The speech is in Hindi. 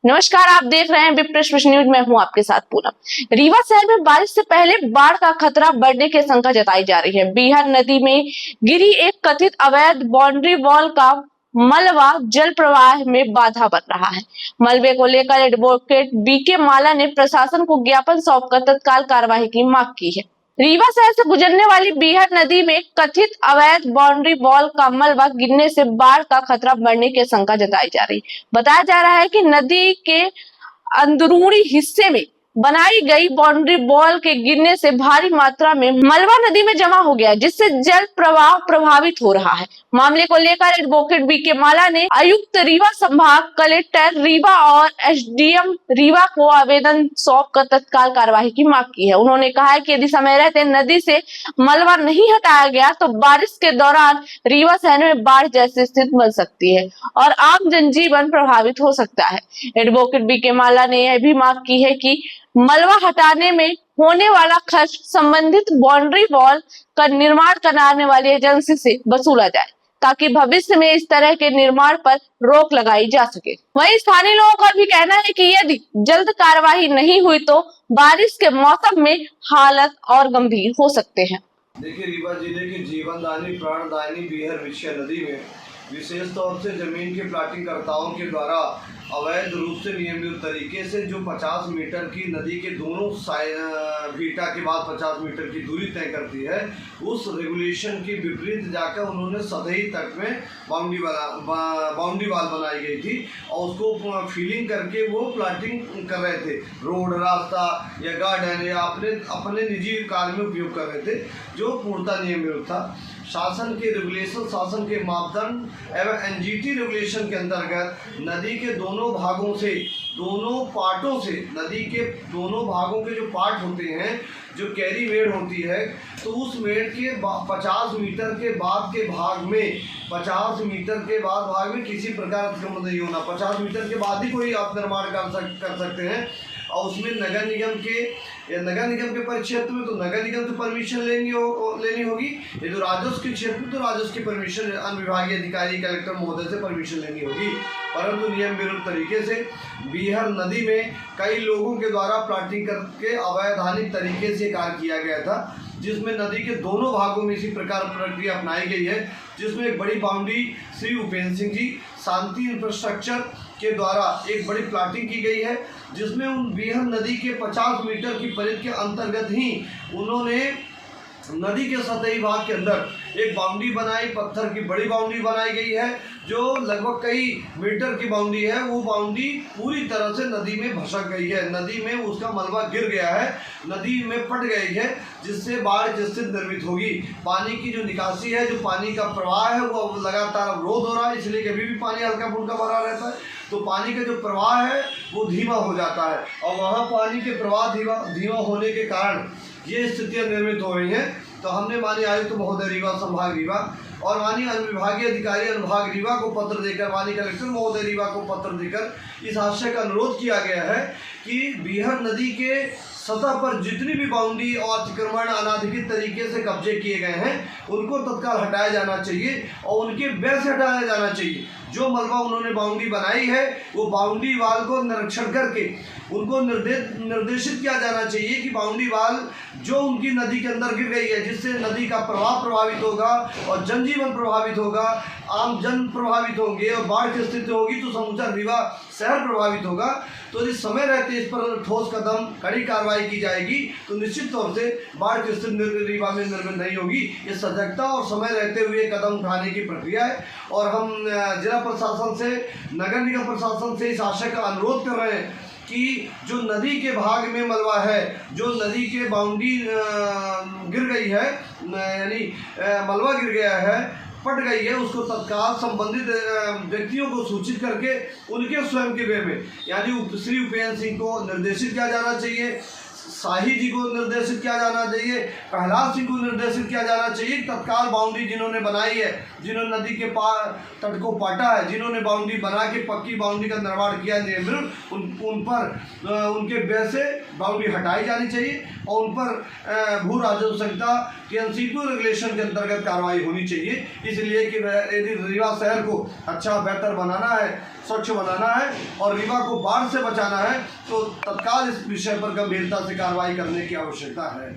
नमस्कार, आप देख रहे हैं विप्रेश न्यूज। मैं हूं आपके साथ पूनम। रीवा शहर में बारिश से पहले बाढ़ का खतरा बढ़ने की शंका जताई जा रही है। बीहर नदी में गिरी एक कथित अवैध बाउंड्री वॉल का मलबा जल प्रवाह में बाधा बन रहा है। मलबे को लेकर एडवोकेट बीके माला ने प्रशासन को ज्ञापन सौंपकर तत्काल कार्रवाई की मांग की है। रीवा शहर से गुजरने वाली बीहर नदी में कथित अवैध बाउंड्री वॉल का मलबा गिरने से बाढ़ का खतरा बढ़ने की शंका जताई जा रही है। बताया जा रहा है कि नदी के अंदरूनी हिस्से में बनाई गई बाउंड्री वॉल के गिरने से भारी मात्रा में मलबा नदी में जमा हो गया, जिससे जल प्रवाह प्रभावित हो रहा है। मामले को लेकर एडवोकेट बीके माला ने आयुक्त रीवा संभाग, कलेक्टर रीवा और एसडीएम रीवा को आवेदन सौंपकर तत्काल कार्रवाई की मांग की है। उन्होंने कहा है कि यदि समय रहते नदी से मलबा नहीं हटाया गया तो बारिश के दौरान रीवा शहर में बाढ़ जैसी स्थिति बन सकती है और आम जनजीवन प्रभावित हो सकता है। एडवोकेट बीके माला ने यह भी मांग की है कि मलबा हटाने में होने वाला खर्च संबंधित बाउंड्री वॉल का निर्माण कराने वाली एजेंसी से वसूला जाए, ताकि भविष्य में इस तरह के निर्माण पर रोक लगाई जा सके। वहीं स्थानीय लोगों का भी कहना है कि यदि जल्द कार्रवाई नहीं हुई तो बारिश के मौसम में हालत और गंभीर हो सकते हैं। देखिए, रीवा जिले की जीवनदायिनी प्राणदायिनी बीहर विषय नदी में विशेष तौर से जमीन के प्लाटिंग कर्ताओं के द्वारा अवैध रूप से नियमित तरीके से जो 50 मीटर की नदी के दोनों बीटा के बाद 50 मीटर की दूरी तय करती है, उस रेगुलेशन के विपरीत जाकर उन्होंने सतही तट में बाउंड्री वाल बनाई गई थी और उसको फीलिंग करके वो प्लाटिंग कर रहे थे। रोड, रास्ता या गार्डन या अपने निजी कार्य में उपयोग कर रहे थे, जो पूर्णतः नियम विरुद्ध था। शासन के रेगुलेशन, शासन के मापदंड एवं एनजीटी रेगुलेशन के अंतर्गत नदी के दोनों भागों से, दोनों पार्टों से, नदी के दोनों भागों के जो पार्ट होते हैं, जो कैरी मेड होती है, तो उस मेड के 50 मीटर के बाद के भाग में 50 मीटर के बाद भाग में किसी प्रकार अतिक्रमण नहीं होना। 50 मीटर के बाद ही कोई आप निर्माण कर सकते हैं और उसमें नगर निगम के परिक्षेत्र में तो नगर निगम से परमिशन लेनी होगी, यदि राजस्व के क्षेत्र में तो राजस्व की परमिशन अनुविभागीय अधिकारी कलेक्टर महोदय से परमिशन लेनी होगी। परंतु नियम विरुद्ध तरीके से बीहर नदी में कई लोगों के द्वारा प्लाटिंग करके अवैधानिक तरीके से कार्य किया गया था, जिसमें नदी के दोनों भागों में इसी प्रकार प्रक्रिया अपनाई गई है, जिसमें एक बड़ी बाउंड्री श्री उपेंद्र सिंह जी शांति इंफ्रास्ट्रक्चर के द्वारा एक बड़ी प्लाटिंग की गई है, जिसमें उन बीहर नदी के 50 मीटर की परिधि के अंतर्गत ही उन्होंने नदी के सतही भाग के अंदर एक बाउंड्री बनाई, पत्थर की बड़ी बाउंड्री बनाई गई है, जो लगभग कई मीटर की बाउंड्री है। वो बाउंड्री पूरी तरह से नदी में भसक गई है, नदी में उसका मलबा गिर गया है, नदी में पट गई है, जिससे बाढ़ की स्थिति निर्मित होगी। पानी की जो निकासी है, जो पानी का प्रवाह है, वो लगातार अवरोध हो रहा है, इसलिए कभी भी पानी हल्का फुल्का भरा रहता है तो पानी का जो प्रवाह है वो धीमा हो जाता है और वहाँ पानी के प्रवाह धीमा होने के कारण ये स्थितियां निर्मित हो रही हैं। तो हमने माननीय आयुक्त महोदय रीवा संभाग रीवा और माननीय अनुविभागीय अधिकारी अनुभाग रीवा को पत्र देकर, माननीय कलेक्टर महोदय रीवा को पत्र देकर इस आशय का अनुरोध किया गया है कि बीहर नदी के सतह पर जितनी भी बाउंड्री और अतिक्रमण अनाधिकृत तरीके से कब्जे किए गए हैं, उनको तत्काल हटाया जाना चाहिए और उनके व्यय से हटाया जाना चाहिए। जो मलबा उन्होंने बाउंड्री बनाई है, वो बाउंड्री वाल को निरीक्षण करके उनको निर्देशित किया जाना चाहिए कि बाउंड्री वाल जो उनकी नदी के अंदर गिर गई है, जिससे नदी का प्रवाह प्रभावित होगा और जनजीवन प्रभावित होगा, आम जन प्रभावित होंगे और बाढ़ की स्थिति होगी तो समूचा रीवा शहर प्रभावित होगा। तो इस समय रहते इस पर ठोस कदम, कड़ी कार्रवाई की जाएगी तो निश्चित तौर से बाढ़ की स्थिति रीवा में निर्मित नहीं होगी। ये सजगता और समय रहते हुए कदम उठाने की प्रक्रिया है और हम जिला प्रशासन से, नगर निगम प्रशासन से इस आशय का अनुरोध कर रहे हैं कि जो नदी के भाग में मलबा है, जो नदी के बाउंड्री गिर गई है, यानी मलबा गिर गया है, पट गई है, उसको तत्काल संबंधित व्यक्तियों को सूचित करके उनके स्वयं के वे में, यानी श्री उपेंद्र सिंह को निर्देशित किया जाना चाहिए, शाही जी को निर्देशित किया जाना चाहिए, प्रहलाद सिंह को निर्देशित किया जाना चाहिए। तत्काल बाउंड्री जिन्होंने बनाई है, जिन्होंने नदी के तट को पाटा है, जिन्होंने बाउंड्री बना के पक्की बाउंड्री का निर्माण किया है, उन पर उनके व्यय से बाउंड्री हटाई जानी चाहिए और उन पर भू राजस्व संहिता के एनसीपी रेगुलेशन के अंतर्गत कार्रवाई होनी चाहिए। इसलिए कि यदि रीवा शहर को अच्छा बेहतर बनाना है स्वच्छ बनाना है और रीवा को बाढ़ से बचाना है, तो तत्काल इस विषय पर गंभीरता से कार्रवाई करने की आवश्यकता है।